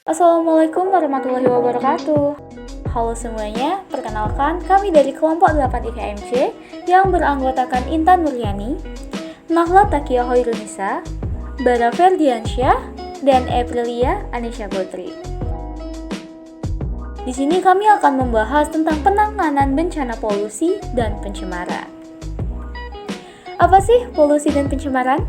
Assalamualaikum warahmatullahi wabarakatuh. Halo semuanya, perkenalkan kami dari kelompok 8 IKMC yang beranggotakan Intan Mulyani, Nahla Takia Hoirunisa, Bara Ferdiansyah, dan Aprilia Anisha Putri. Di sini kami akan membahas tentang penanganan bencana polusi dan pencemaran. Apa sih polusi dan pencemaran?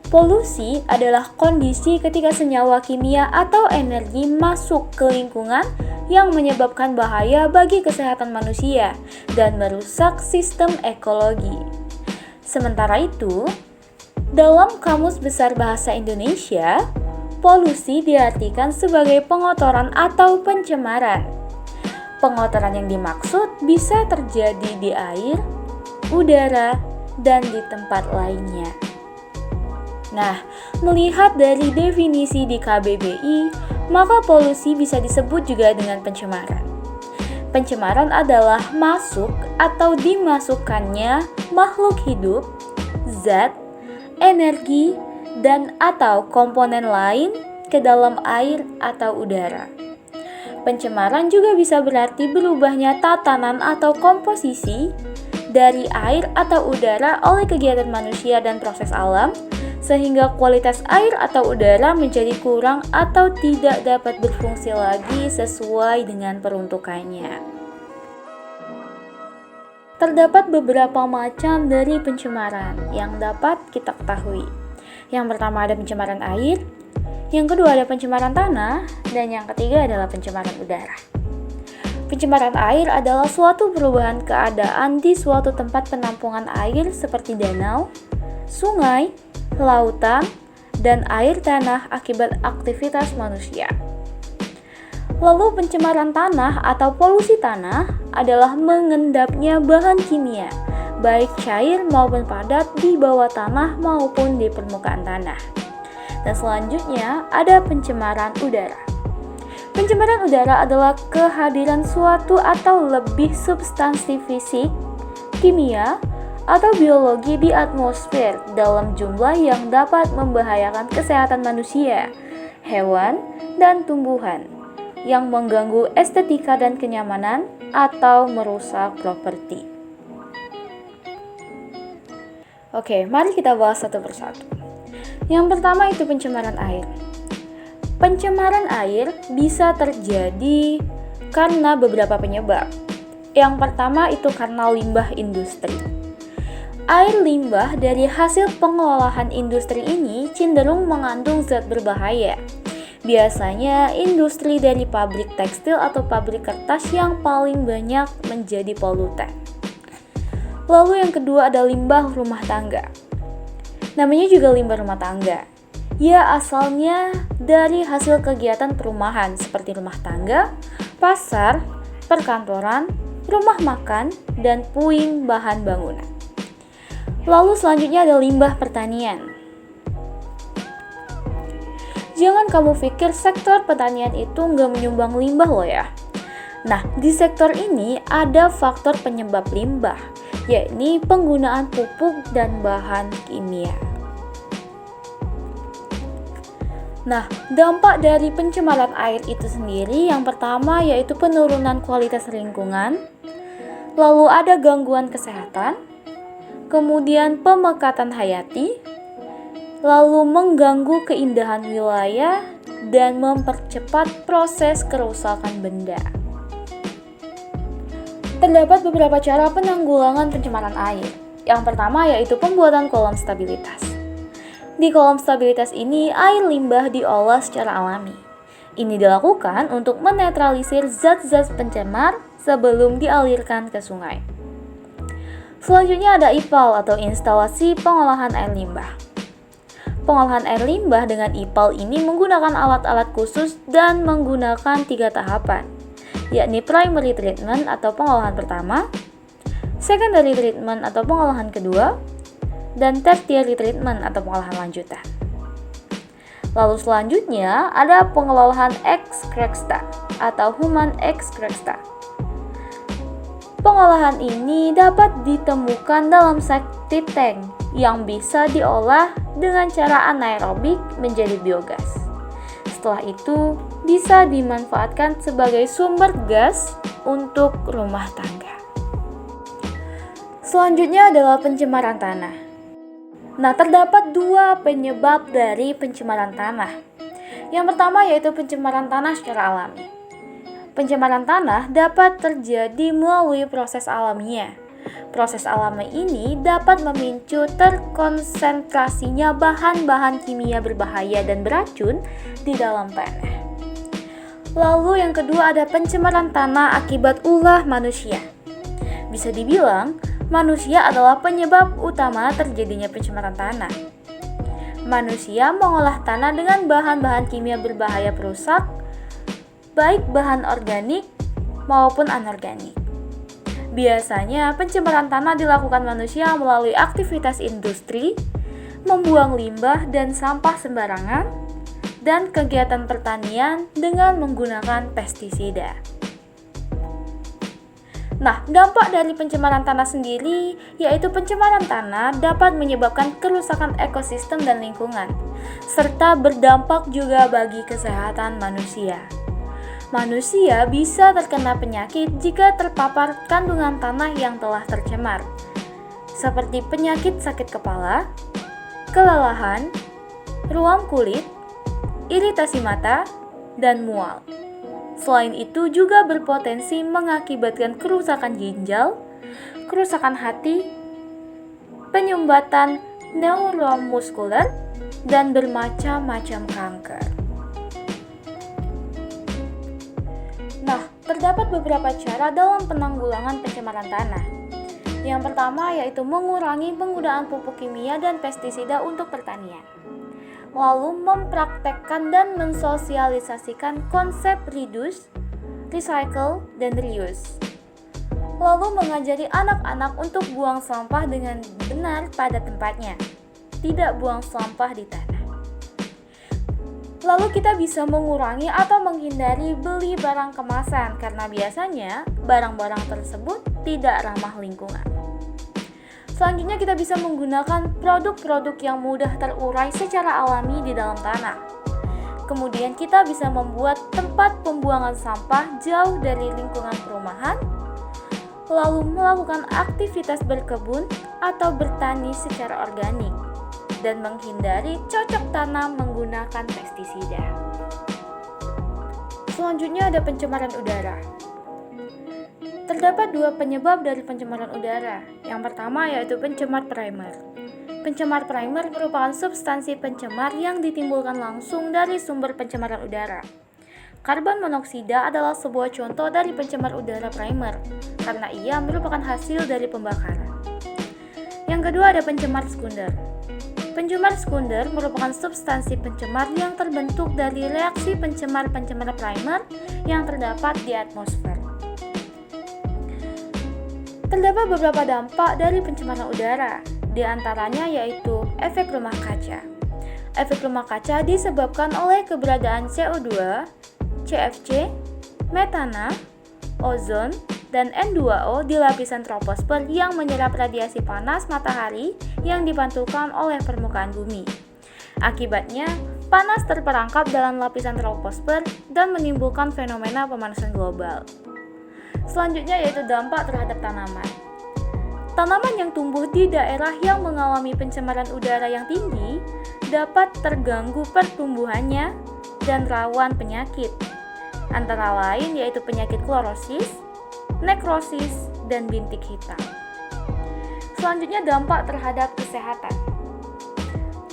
Polusi adalah kondisi ketika senyawa kimia atau energi masuk ke lingkungan yang menyebabkan bahaya bagi kesehatan manusia dan merusak sistem ekologi. Sementara itu, dalam Kamus Besar Bahasa Indonesia, polusi diartikan sebagai pengotoran atau pencemaran. Pengotoran yang dimaksud bisa terjadi di air, udara, dan di tempat lainnya. Nah, melihat dari definisi di KBBI, maka polusi bisa disebut juga dengan pencemaran. Pencemaran adalah masuk atau dimasukkannya makhluk hidup, zat, energi, dan atau komponen lain ke dalam air atau udara. Pencemaran juga bisa berarti berubahnya tatanan atau komposisi dari air atau udara oleh kegiatan manusia dan proses alam, sehingga kualitas air atau udara menjadi kurang atau tidak dapat berfungsi lagi sesuai dengan peruntukannya. Terdapat beberapa macam dari pencemaran yang dapat kita ketahui. Yang pertama ada pencemaran air, yang kedua ada pencemaran tanah, dan yang ketiga adalah pencemaran udara. Pencemaran air adalah suatu perubahan keadaan di suatu tempat penampungan air seperti danau, sungai, lautan, dan air tanah akibat aktivitas manusia. Lalu pencemaran tanah atau polusi tanah adalah mengendapnya bahan kimia, baik cair maupun padat di bawah tanah maupun di permukaan tanah. Dan selanjutnya ada pencemaran udara. Pencemaran udara adalah kehadiran suatu atau lebih substansi fisik, kimia, atau biologi di atmosfer dalam jumlah yang dapat membahayakan kesehatan manusia, hewan, dan tumbuhan, yang mengganggu estetika dan kenyamanan atau merusak properti. Oke, mari kita bahas satu persatu. Yang pertama itu pencemaran air. Pencemaran air bisa terjadi karena beberapa penyebab. Yang pertama itu karena limbah industri. Air limbah dari hasil pengolahan industri ini cenderung mengandung zat berbahaya. Biasanya industri dari pabrik tekstil atau pabrik kertas yang paling banyak menjadi polutan. Lalu yang kedua ada limbah rumah tangga. Namanya juga limbah rumah tangga. Ya, asalnya dari hasil kegiatan perumahan seperti rumah tangga, pasar, perkantoran, rumah makan, dan puing bahan bangunan. Lalu selanjutnya ada limbah pertanian. Jangan kamu pikir sektor pertanian itu nggak menyumbang limbah loh ya. Nah, di sektor ini ada faktor penyebab limbah, yakni penggunaan pupuk dan bahan kimia. Nah, dampak dari pencemaran air itu sendiri yang pertama yaitu penurunan kualitas lingkungan, lalu ada gangguan kesehatan, kemudian pemekatan hayati, lalu mengganggu keindahan wilayah, dan mempercepat proses kerusakan benda. Terdapat beberapa cara penanggulangan pencemaran air. Yang pertama yaitu pembuatan kolom stabilitas. Di kolom stabilitas ini, air limbah diolah secara alami. Ini dilakukan untuk menetralisir zat-zat pencemar sebelum dialirkan ke sungai. Selanjutnya ada IPAL atau instalasi pengolahan air limbah. Pengolahan air limbah dengan IPAL ini menggunakan alat-alat khusus dan menggunakan 3 tahapan, yakni primary treatment atau pengolahan pertama, secondary treatment atau pengolahan kedua, dan tertiary treatment atau pengolahan lanjutan. Lalu selanjutnya ada pengolahan excreta atau human excreta. Pengolahan ini dapat ditemukan dalam septic tank yang bisa diolah dengan cara anaerobik menjadi biogas. Setelah itu bisa dimanfaatkan sebagai sumber gas untuk rumah tangga. Selanjutnya adalah pencemaran tanah. Nah, terdapat dua penyebab dari pencemaran tanah. Yang pertama yaitu pencemaran tanah secara alami. Pencemaran tanah dapat terjadi melalui proses alamiah. Proses alami ini dapat memicu terkonsentrasinya bahan-bahan kimia berbahaya dan beracun di dalam tanah. Lalu yang kedua ada pencemaran tanah akibat ulah manusia. Bisa dibilang, manusia adalah penyebab utama terjadinya pencemaran tanah. Manusia mengolah tanah dengan bahan-bahan kimia berbahaya perusak, baik bahan organik maupun anorganik. Biasanya pencemaran tanah dilakukan manusia melalui aktivitas industri, membuang limbah dan sampah sembarangan, dan kegiatan pertanian dengan menggunakan pestisida. Nah, dampak dari pencemaran tanah sendiri yaitu pencemaran tanah dapat menyebabkan kerusakan ekosistem dan lingkungan, serta berdampak juga bagi kesehatan manusia. Manusia bisa terkena penyakit jika terpapar kandungan tanah yang telah tercemar, seperti penyakit sakit kepala, kelelahan, ruam kulit, iritasi mata, dan mual. Selain itu juga berpotensi mengakibatkan kerusakan ginjal, kerusakan hati, penyumbatan neuromuskuler, dan bermacam-macam kanker. Nah, terdapat beberapa cara dalam penanggulangan pencemaran tanah. Yang pertama yaitu mengurangi penggunaan pupuk kimia dan pestisida untuk pertanian. Lalu mempraktekkan dan mensosialisasikan konsep reduce, recycle, dan reuse. Lalu mengajari anak-anak untuk buang sampah dengan benar pada tempatnya, tidak buang sampah di tanah. Lalu kita bisa mengurangi atau menghindari beli barang kemasan karena biasanya barang-barang tersebut tidak ramah lingkungan. Selanjutnya kita bisa menggunakan produk-produk yang mudah terurai secara alami di dalam tanah. Kemudian kita bisa membuat tempat pembuangan sampah jauh dari lingkungan perumahan, lalu melakukan aktivitas berkebun atau bertani secara organik, dan menghindari cocok tanam menggunakan pestisida. Selanjutnya ada pencemaran udara. Terdapat dua penyebab dari pencemaran udara. Yang pertama yaitu pencemar primer. Pencemar primer merupakan substansi pencemar yang ditimbulkan langsung dari sumber pencemaran udara. Karbon monoksida adalah sebuah contoh dari pencemar udara primer, karena ia merupakan hasil dari pembakaran. Yang kedua ada pencemar sekunder. Pencemar sekunder merupakan substansi pencemar yang terbentuk dari reaksi pencemar-pencemar primer yang terdapat di atmosfer. Terdapat beberapa dampak dari pencemaran udara, di antaranya yaitu efek rumah kaca. Efek rumah kaca disebabkan oleh keberadaan CO2, CFC, metana, ozon, dan N2O di lapisan troposfer yang menyerap radiasi panas matahari yang dipantulkan oleh permukaan bumi. Akibatnya, panas terperangkap dalam lapisan troposfer dan menimbulkan fenomena pemanasan global. Selanjutnya yaitu dampak terhadap tanaman. Tanaman yang tumbuh di daerah yang mengalami pencemaran udara yang tinggi dapat terganggu pertumbuhannya dan rawan penyakit, antara lain yaitu penyakit klorosis, nekrosis, dan bintik hitam. Selanjutnya dampak terhadap kesehatan.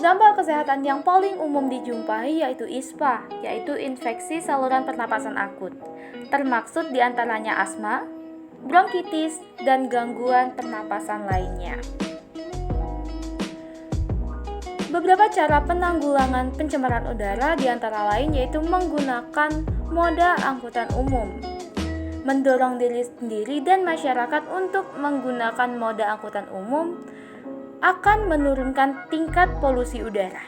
Dampak kesehatan yang paling umum dijumpai yaitu ISPA, yaitu infeksi saluran pernapasan akut, termaksud diantaranya asma, bronkitis, dan gangguan pernapasan lainnya. Beberapa cara penanggulangan pencemaran udara diantara lain yaitu menggunakan moda angkutan umum, mendorong diri sendiri dan masyarakat untuk menggunakan moda angkutan umum akan menurunkan tingkat polusi udara.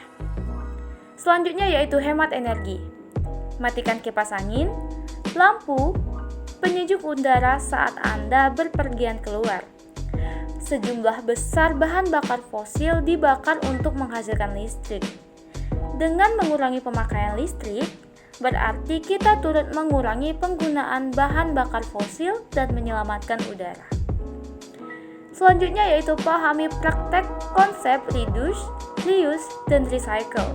Selanjutnya yaitu hemat energi. Matikan kipas angin, lampu, penyejuk udara saat Anda berpergian keluar. Sejumlah besar bahan bakar fosil dibakar untuk menghasilkan listrik. Dengan mengurangi pemakaian listrik, Berarti kita turut mengurangi penggunaan bahan bakar fosil dan menyelamatkan udara. Selanjutnya yaitu pahami praktek konsep reduce, reuse, dan recycle.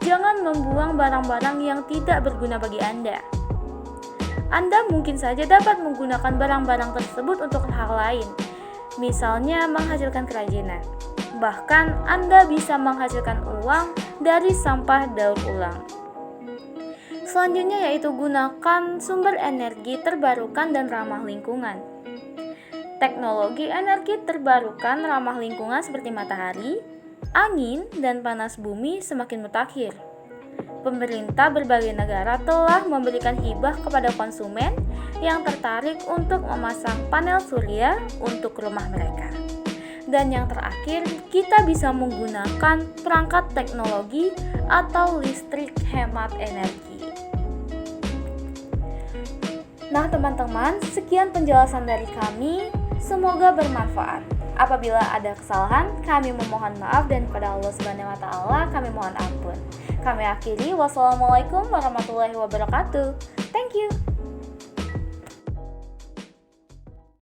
Jangan membuang barang-barang yang tidak berguna bagi Anda. Anda mungkin saja dapat menggunakan barang-barang tersebut untuk hal lain, misalnya menghasilkan kerajinan. Bahkan Anda bisa menghasilkan uang dari sampah daur ulang. Selanjutnya yaitu gunakan sumber energi terbarukan dan ramah lingkungan. Teknologi energi terbarukan ramah lingkungan seperti matahari, angin, dan panas bumi semakin mutakhir. Pemerintah berbagai negara telah memberikan hibah kepada konsumen yang tertarik untuk memasang panel surya untuk rumah mereka. Dan yang terakhir, kita bisa menggunakan perangkat teknologi atau listrik hemat energi. Nah teman-teman, sekian penjelasan dari kami, semoga bermanfaat. Apabila ada kesalahan, kami memohon maaf dan kepada Allah Subhanahu wa taala kami mohon ampun. Kami akhiri, wassalamualaikum warahmatullahi wabarakatuh. Thank you.